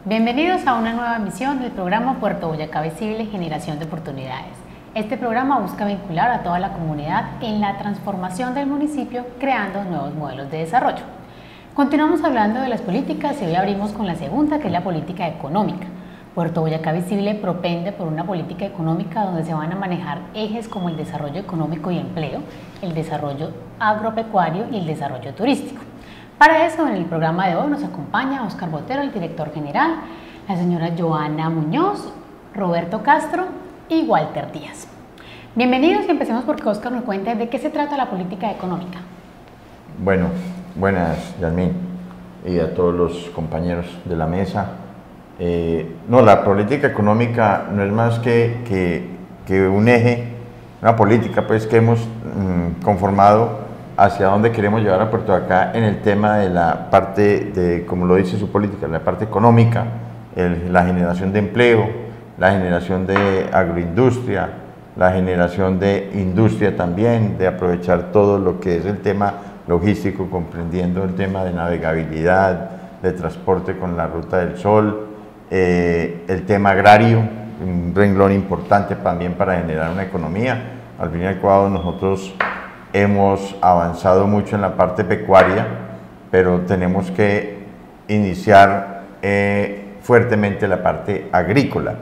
Bienvenidos a una nueva emisión del programa Puerto Boyacá Visible Generación de Oportunidades. Este programa busca vincular a toda la comunidad en la transformación del municipio, creando nuevos modelos de desarrollo. Continuamos hablando de las políticas y hoy abrimos con la segunda, que es la política económica. Puerto Boyacá Visible propende por una política económica donde se van a manejar ejes como el desarrollo económico y empleo, el desarrollo agropecuario y el desarrollo turístico. Para eso, en el programa de hoy nos acompaña Óscar Botero, el director general, la señora Joana Muñoz, Roberto Castro y Walter Díaz. Bienvenidos y empecemos porque Óscar nos cuente de qué se trata la política económica. Bueno, buenas, Yasmín, y a todos los compañeros de la mesa. La política económica no es más que un eje, una política pues que hemos conformado hacia dónde queremos llevar a Puerto Boyacá en el tema de la parte de, como lo dice su política, la parte económica, la generación de empleo, la generación de agroindustria, la generación de industria también, de aprovechar todo lo que es el tema logístico, comprendiendo el tema de navegabilidad, de transporte con la Ruta del Sol, el tema agrario, un renglón importante también para generar una economía. Al fin y al cabo nosotros hemos avanzado mucho en la parte pecuaria, pero tenemos que iniciar fuertemente la parte agrícola,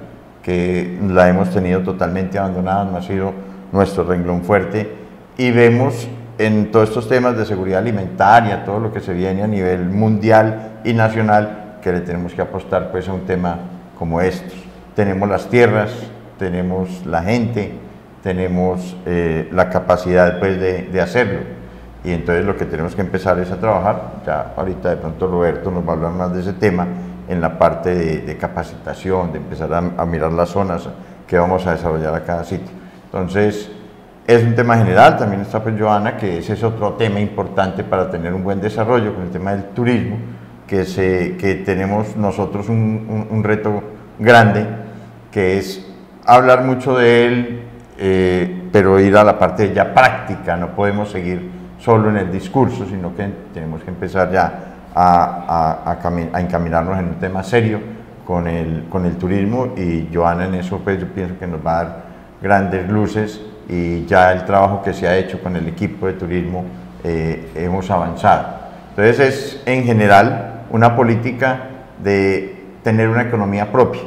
que la hemos tenido totalmente abandonada, no ha sido nuestro renglón fuerte, y vemos en todos estos temas de seguridad alimentaria, todo lo que se viene a nivel mundial y nacional, que le tenemos que apostar pues a un tema como estos. Tenemos las tierras, tenemos la gente, tenemos la capacidad pues de hacerlo, y entonces lo que tenemos que empezar es a trabajar. Ya ahorita de pronto Roberto nos va a hablar más de ese tema en la parte de capacitación, de empezar a mirar las zonas que vamos a desarrollar a cada sitio. Entonces es un tema general. También está pues Joana, que ese es otro tema importante para tener un buen desarrollo con el tema del turismo, que tenemos nosotros un reto grande, que es hablar mucho de él, pero ir a la parte ya práctica. No podemos seguir solo en el discurso, sino que tenemos que empezar ya a encaminarnos en un tema serio con el turismo, y Joana en eso pues yo pienso que nos va a dar grandes luces, y ya el trabajo que se ha hecho con el equipo de turismo hemos avanzado. Entonces es en general una política de tener una economía propia,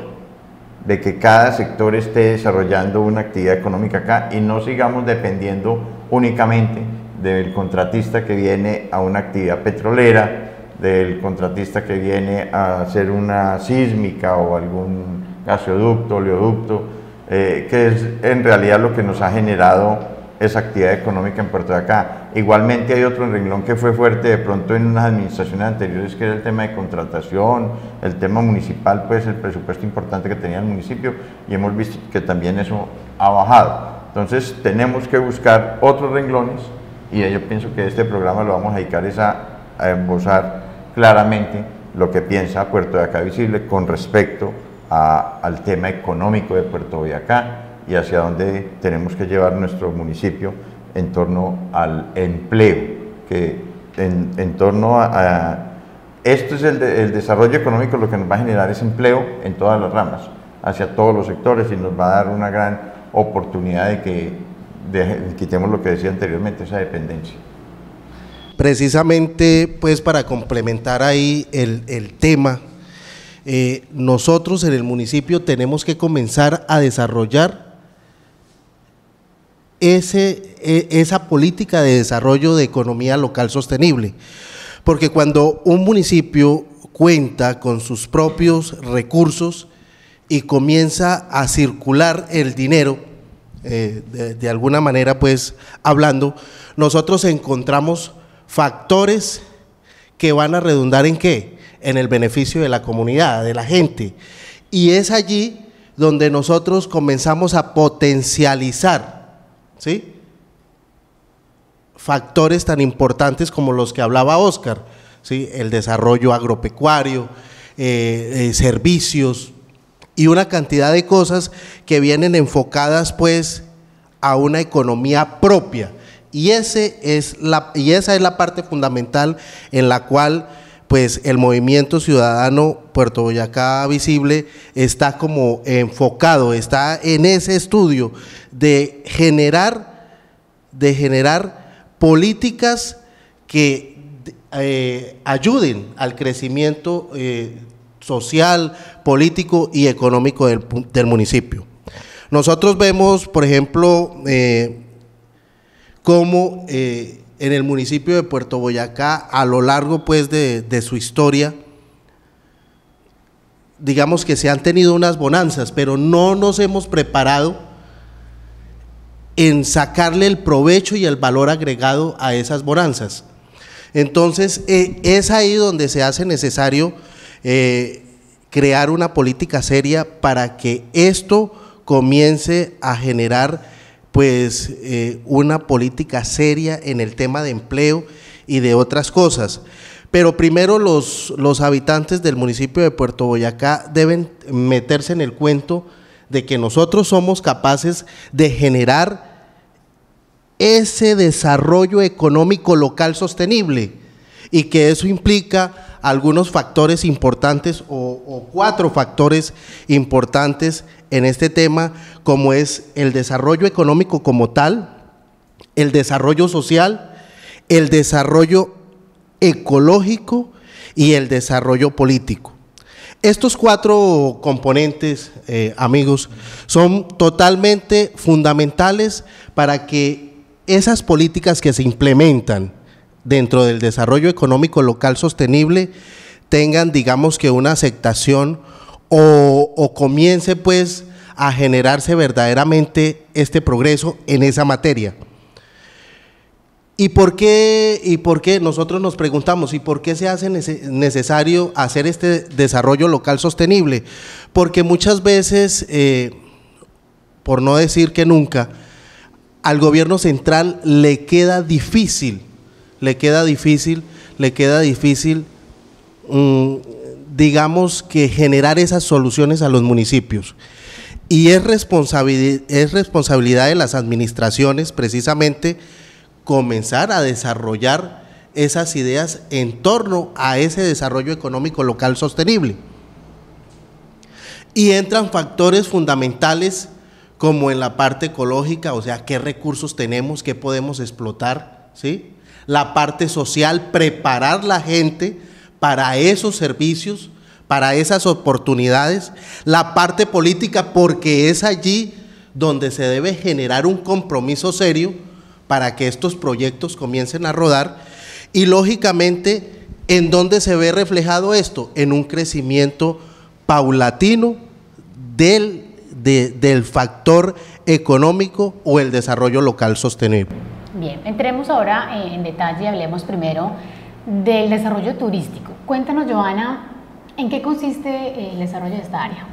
de que cada sector esté desarrollando una actividad económica acá y no sigamos dependiendo únicamente del contratista que viene a una actividad petrolera, del contratista que viene a hacer una sísmica o algún gasoducto, oleoducto, que es en realidad lo que nos ha generado esa actividad económica en Puerto Boyacá. Igualmente hay otro renglón que fue fuerte de pronto en unas administraciones anteriores, que era el tema de contratación, el tema municipal, pues el presupuesto importante que tenía el municipio, y hemos visto que también eso ha bajado. Entonces tenemos que buscar otros renglones, y yo pienso que este programa lo vamos a dedicar a esbozar claramente lo que piensa Puerto Boyacá Visible con respecto al tema económico de Puerto Boyacá y hacia dónde tenemos que llevar nuestro municipio en torno al empleo, que en torno esto es el desarrollo económico. Lo que nos va a generar es empleo en todas las ramas, hacia todos los sectores, y nos va a dar una gran oportunidad de que quitemos lo que decía anteriormente, esa dependencia. Precisamente pues para complementar ahí el tema, nosotros en el municipio tenemos que comenzar a desarrollar esa política de desarrollo de economía local sostenible, porque cuando un municipio cuenta con sus propios recursos y comienza a circular el dinero, de alguna manera pues hablando, nosotros encontramos factores que van a redundar ¿en qué? En el beneficio de la comunidad, de la gente, y es allí donde nosotros comenzamos a potencializar, ¿sí?, factores tan importantes como los que hablaba Óscar, ¿sí?, el desarrollo agropecuario, servicios y una cantidad de cosas que vienen enfocadas pues a una economía propia, y esa es la parte fundamental en la cual pues el movimiento ciudadano Puerto Boyacá Visible está como enfocado, está en ese estudio de generar políticas que ayuden al crecimiento social, político y económico del municipio. Nosotros vemos, por ejemplo, cómo en el municipio de Puerto Boyacá, a lo largo pues de su historia, digamos que se han tenido unas bonanzas, pero no nos hemos preparado en sacarle el provecho y el valor agregado a esas bonanzas. Entonces, es ahí donde se hace necesario crear una política seria para que esto comience a generar pues una política seria en el tema de empleo y de otras cosas. Pero primero los habitantes del municipio de Puerto Boyacá deben meterse en el cuento de que nosotros somos capaces de generar ese desarrollo económico local sostenible y que eso implica algunos factores importantes o 4 factores importantes en este tema, como es el desarrollo económico como tal, el desarrollo social, el desarrollo ecológico y el desarrollo político. Estos 4 componentes, amigos, son totalmente fundamentales para que esas políticas que se implementan dentro del desarrollo económico local sostenible tengan, digamos que una aceptación o comience pues a generarse verdaderamente este progreso en esa materia. ¿Y por qué nosotros nos preguntamos, ¿y por qué se hace necesario hacer este desarrollo local sostenible? Porque muchas veces, por no decir que nunca, al gobierno central le queda difícil, digamos que generar esas soluciones a los municipios. Y es responsabilidad de las administraciones precisamente comenzar a desarrollar esas ideas en torno a ese desarrollo económico local sostenible. Y entran factores fundamentales como en la parte ecológica, o sea, qué recursos tenemos, qué podemos explotar, ¿sí? La parte social, preparar la gente para esos servicios, para esas oportunidades, la parte política, porque es allí donde se debe generar un compromiso serio para que estos proyectos comiencen a rodar, y lógicamente, ¿en dónde se ve reflejado esto? En un crecimiento paulatino del factor económico o el desarrollo local sostenible. Bien, entremos ahora en detalle y hablemos primero del desarrollo turístico. Cuéntanos, Joana, ¿en qué consiste el desarrollo de esta área?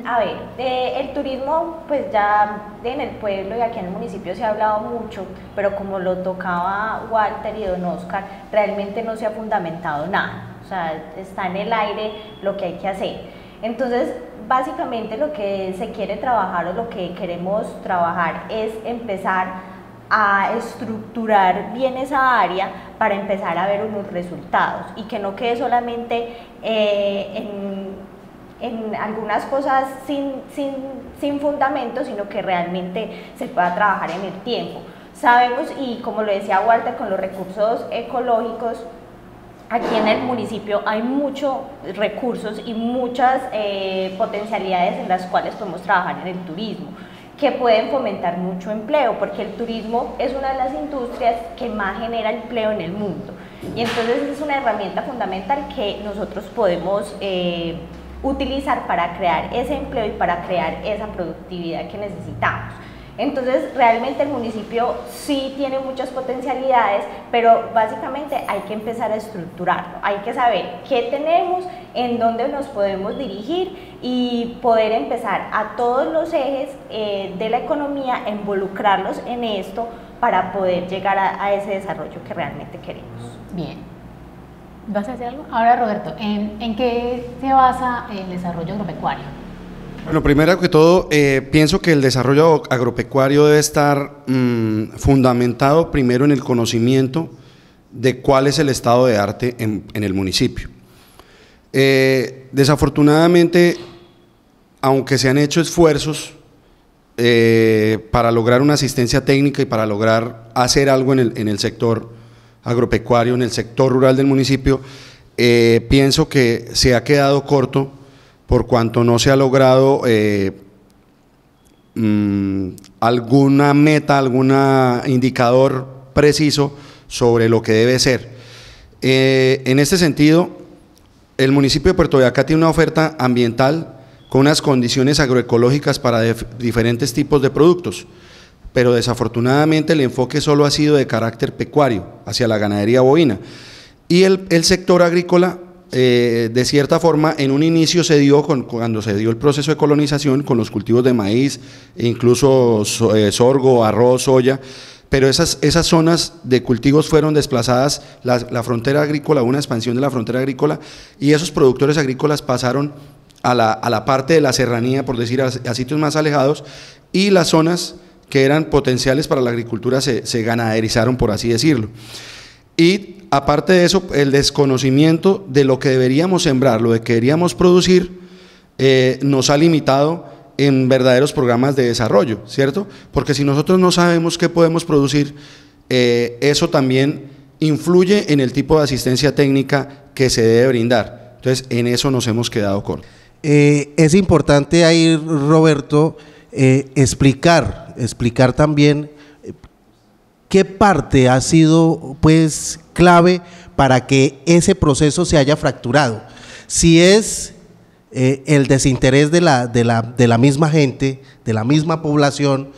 A ver, el turismo, pues ya en el pueblo y aquí en el municipio se ha hablado mucho, pero como lo tocaba Walter y don Oscar, realmente no se ha fundamentado nada, o sea, está en el aire lo que hay que hacer. Entonces, básicamente lo que se quiere trabajar o lo que queremos trabajar es empezar a estructurar bien esa área para empezar a ver unos resultados y que no quede solamente en algunas cosas sin fundamento, sino que realmente se pueda trabajar en el tiempo. Sabemos, y como lo decía Walter, con los recursos ecológicos, aquí en el municipio hay muchos recursos y muchas potencialidades en las cuales podemos trabajar en el turismo, que pueden fomentar mucho empleo, porque el turismo es una de las industrias que más genera empleo en el mundo. Y entonces es una herramienta fundamental que nosotros podemos utilizar para crear ese empleo y para crear esa productividad que necesitamos. Entonces, realmente el municipio sí tiene muchas potencialidades, pero básicamente hay que empezar a estructurarlo. Hay que saber qué tenemos, en dónde nos podemos dirigir y poder empezar a todos los ejes de la economía, involucrarlos en esto para poder llegar a ese desarrollo que realmente queremos. Bien. ¿Vas a hacer algo? Ahora, Roberto, ¿en qué se basa el desarrollo agropecuario? Bueno, primero que todo, pienso que el desarrollo agropecuario debe estar fundamentado primero en el conocimiento de cuál es el estado de arte en el municipio. Desafortunadamente, aunque se han hecho esfuerzos para lograr una asistencia técnica y para lograr hacer algo en el sector agropecuario, en el sector rural del municipio, pienso que se ha quedado corto por cuanto no se ha logrado alguna meta, algún indicador preciso sobre lo que debe ser. En este sentido, el municipio de Puerto Boyacá tiene una oferta ambiental con unas condiciones agroecológicas para diferentes tipos de productos, pero desafortunadamente el enfoque solo ha sido de carácter pecuario, hacia la ganadería bovina. Y el sector agrícola, de cierta forma, en un inicio se dio, cuando se dio el proceso de colonización, con los cultivos de maíz, e incluso sorgo, arroz, soya, pero esas zonas de cultivos fueron desplazadas, la frontera agrícola, una expansión de la frontera agrícola, y esos productores agrícolas pasaron a la parte de la serranía, por decir, a sitios más alejados, y las zonas que eran potenciales para la agricultura se ganaderizaron, por así decirlo. Y aparte de eso, el desconocimiento de lo que deberíamos sembrar, lo que queríamos producir, nos ha limitado en verdaderos programas de desarrollo, ¿cierto? Porque si nosotros no sabemos qué podemos producir, eso también influye en el tipo de asistencia técnica que se debe brindar. Entonces, en eso nos hemos quedado cortos. Es importante ahí, Roberto, explicar también qué parte ha sido pues clave para que ese proceso se haya fracturado. Si es el desinterés de la misma gente, de la misma población,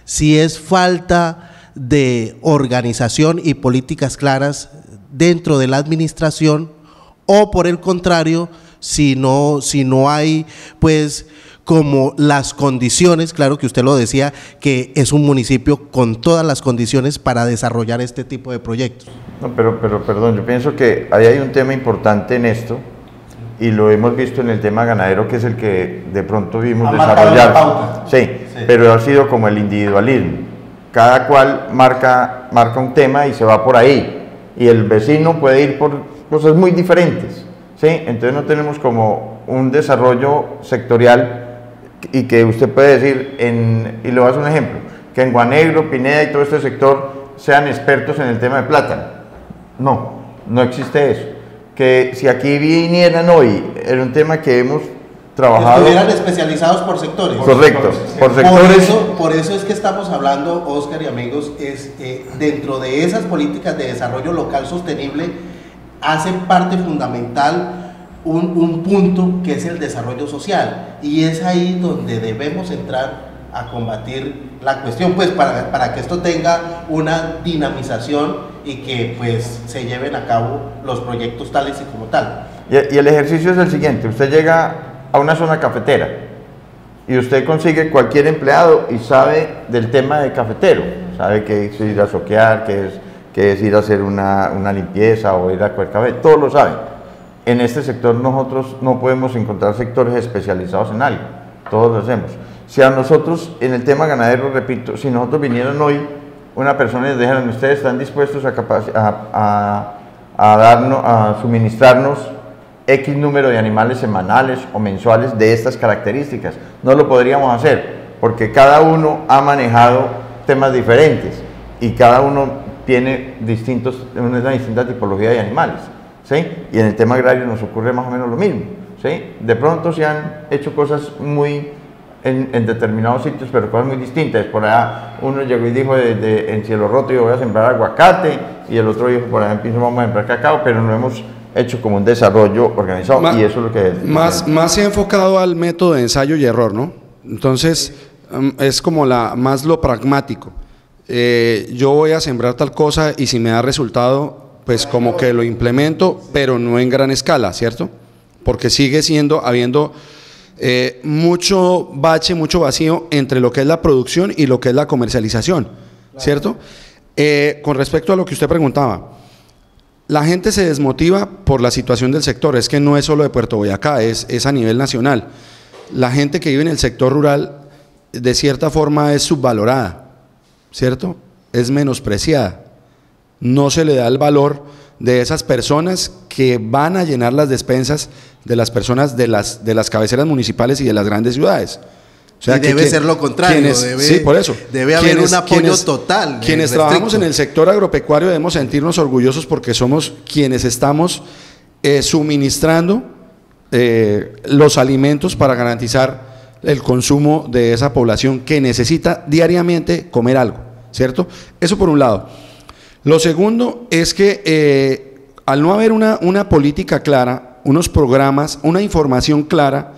si es falta de organización y políticas claras dentro de la administración, o por el contrario, si no hay pues como las condiciones, claro que usted lo decía, que es un municipio con todas las condiciones para desarrollar este tipo de proyectos. No, pero perdón, yo pienso que ahí hay un tema importante en esto, y lo hemos visto en el tema ganadero, que es el que de pronto vimos desarrollar. Sí, pero ha sido como el individualismo. Cada cual marca un tema y se va por ahí, y el vecino puede ir por cosas muy diferentes, ¿sí? Entonces no tenemos como un desarrollo sectorial, y que usted puede decir, y le voy a hacer un ejemplo, que en Guanegro, Pineda y todo este sector sean expertos en el tema de plátano. No existe eso. Que si aquí vinieran hoy, era un tema que hemos trabajado. Estuvieran especializados por sectores. Correcto, por sectores. Por eso es que estamos hablando, Oscar y amigos, dentro de esas políticas de desarrollo local sostenible, hacen parte fundamental un punto que es el desarrollo social, y es ahí donde debemos entrar a combatir la cuestión, pues para que esto tenga una dinamización y que pues se lleven a cabo los proyectos tales y como tal. Y el ejercicio es el siguiente: usted llega a una zona cafetera y usted consigue cualquier empleado y sabe del tema de cafetero, sabe que es ir a soquear, que es ir a hacer una limpieza o ir a coger café, todos lo saben. En este sector nosotros no podemos encontrar sectores especializados en algo, todos lo hacemos. Si a nosotros, en el tema ganadero, repito, si nosotros vinieran hoy una persona y nos dijeran, ustedes están dispuestos a suministrarnos X número de animales semanales o mensuales de estas características, no lo podríamos hacer, porque cada uno ha manejado temas diferentes y cada uno tiene una distinta tipología de animales, ¿sí? Y en el tema agrario nos ocurre más o menos lo mismo, ¿sí? De pronto se han hecho cosas muy en determinados sitios, pero cosas muy distintas. Por allá uno llegó y dijo en Cielo Roto yo voy a sembrar aguacate, y el otro dijo por allá en Pinzo vamos a sembrar cacao, pero no hemos hecho como un desarrollo organizado, y eso es lo que más se ha enfocado al método de ensayo y error, ¿no? Entonces es como más lo pragmático. Yo voy a sembrar tal cosa y si me da resultado, pues como que lo implemento, pero no en gran escala, ¿cierto? Porque sigue habiendo mucho bache, mucho vacío entre lo que es la producción y lo que es la comercialización, ¿cierto? Con respecto a lo que usted preguntaba, la gente se desmotiva por la situación del sector. Es que no es solo de Puerto Boyacá, es a nivel nacional. La gente que vive en el sector rural, de cierta forma, es subvalorada, ¿cierto? Es menospreciada. no se le da el valor de esas personas que van a llenar las despensas de las personas de las cabeceras municipales y de las grandes ciudades. O sea, y debe ser lo contrario, sí, por eso. Debe haber un apoyo total. Quienes trabajamos en el sector agropecuario debemos sentirnos orgullosos porque somos quienes estamos suministrando los alimentos para garantizar el consumo de esa población que necesita diariamente comer algo, ¿cierto? Eso por un lado. Lo segundo es que al no haber una política clara, unos programas, una información clara,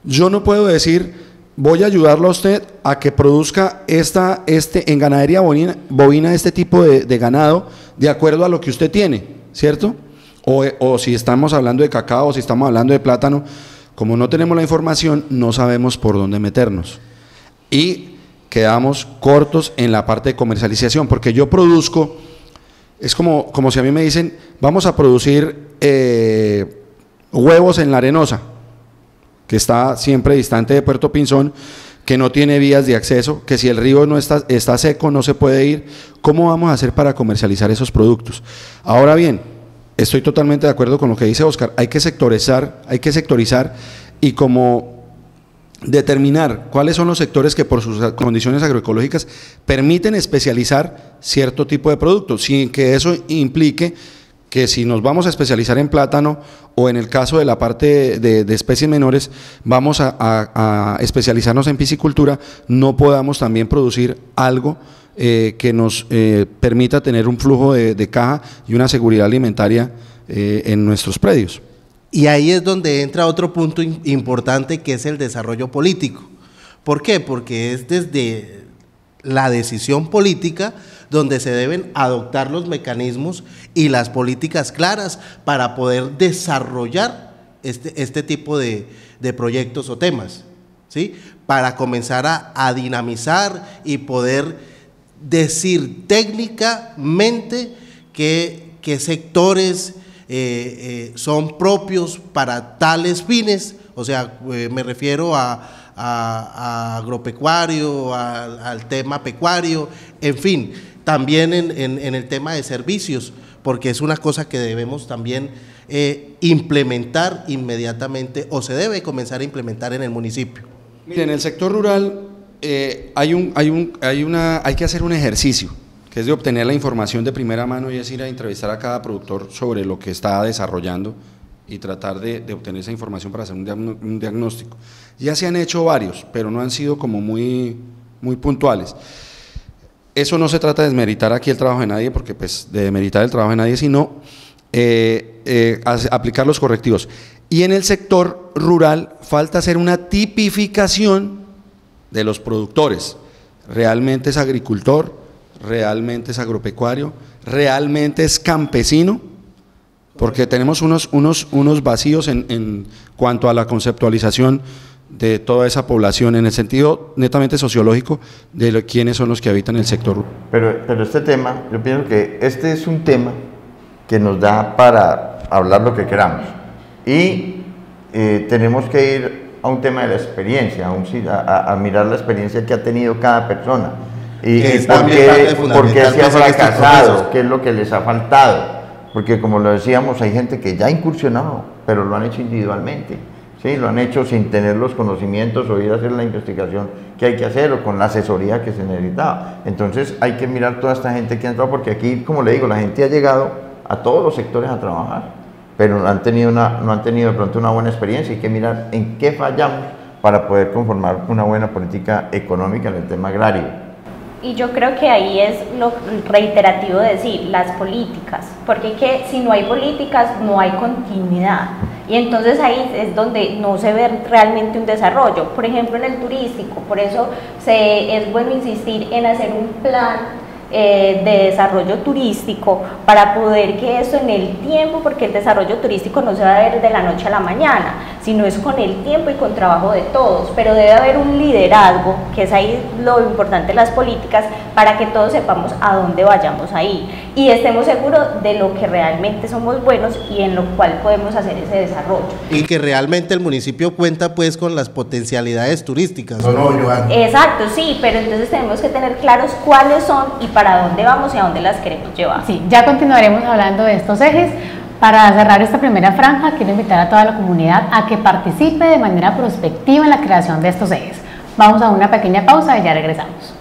yo no puedo decir, voy a ayudarlo a usted a que produzca en ganadería bovina este tipo de ganado de acuerdo a lo que usted tiene, ¿cierto? O si estamos hablando de cacao, o si estamos hablando de plátano, como no tenemos la información, no sabemos por dónde meternos. Y quedamos cortos en la parte de comercialización, porque yo produzco, es como si a mí me dicen, vamos a producir huevos en La Arenosa, que está siempre distante de Puerto Pinzón, que no tiene vías de acceso, que si el río no está seco no se puede ir. ¿Cómo vamos a hacer para comercializar esos productos? Ahora bien, estoy totalmente de acuerdo con lo que dice Oscar, hay que sectorizar y como determinar cuáles son los sectores que por sus condiciones agroecológicas permiten especializar cierto tipo de productos, sin que eso implique que si nos vamos a especializar en plátano o en el caso de la parte de especies menores, vamos a especializarnos en piscicultura, no podamos también producir algo que nos permita tener un flujo de caja y una seguridad alimentaria en nuestros predios. Y ahí es donde entra otro punto importante, que es el desarrollo político. ¿Por qué? Porque es desde la decisión política donde se deben adoptar los mecanismos y las políticas claras para poder desarrollar este tipo de proyectos o temas, ¿sí? Para comenzar a dinamizar y poder decir técnicamente qué sectores son propios para tales fines, o sea, me refiero a agropecuario, al tema pecuario, en fin, también en el tema de servicios, porque es una cosa que debemos también implementar inmediatamente, o se debe comenzar a implementar en el municipio. Mire, en el sector rural hay que hacer un ejercicio, que es de obtener la información de primera mano y es ir a entrevistar a cada productor sobre lo que está desarrollando y tratar de obtener esa información para hacer un diagnóstico. Ya se han hecho varios, pero no han sido como muy puntuales. Eso no se trata de desmeritar aquí el trabajo de nadie, porque pues de demeritar el trabajo de nadie, sino aplicar los correctivos. Y en el sector rural falta hacer una tipificación de los productores. ¿Realmente es agricultor? ¿Realmente es agropecuario? ¿Realmente es campesino? Porque tenemos unos vacíos en cuanto a la conceptualización de toda esa población, en el sentido netamente sociológico de quiénes son los que habitan el sector. Pero este tema, yo pienso que este es un tema que nos da para hablar lo que queramos. Y tenemos que ir a un tema de la experiencia, a mirar la experiencia que ha tenido cada persona. Y por qué se ha fracasado, qué es lo que les ha faltado. Porque como lo decíamos, hay gente que ya ha incursionado, pero lo han hecho individualmente. ¿Sí? Lo han hecho sin tener los conocimientos o ir a hacer la investigación que hay que hacer o con la asesoría que se necesitaba. Entonces hay que mirar toda esta gente que ha entrado, porque aquí, como le digo, la gente ha llegado a todos los sectores a trabajar, pero no han tenido de pronto una buena experiencia. Hay que mirar en qué fallamos para poder conformar una buena política económica en el tema agrario. Y yo creo que ahí es lo reiterativo de decir, las políticas, porque si no hay políticas no hay continuidad, y entonces ahí es donde no se ve realmente un desarrollo. Por ejemplo, en el turístico, por eso es bueno insistir en hacer un plan de desarrollo turístico para poder que eso en el tiempo, porque el desarrollo turístico no se va a ver de la noche a la mañana, sino es con el tiempo y con trabajo de todos, pero debe haber un liderazgo, que es ahí lo importante de las políticas, para que todos sepamos a dónde vayamos ahí y estemos seguros de lo que realmente somos buenos y en lo cual podemos hacer ese desarrollo. Y que realmente el municipio cuenta pues con las potencialidades turísticas, ¿o no, Joan? Exacto, sí, pero entonces tenemos que tener claros cuáles son y para dónde vamos y a dónde las queremos llevar. Sí, ya continuaremos hablando de estos ejes. Para cerrar esta primera franja, quiero invitar a toda la comunidad a que participe de manera prospectiva en la creación de estos ejes. Vamos a una pequeña pausa y ya regresamos.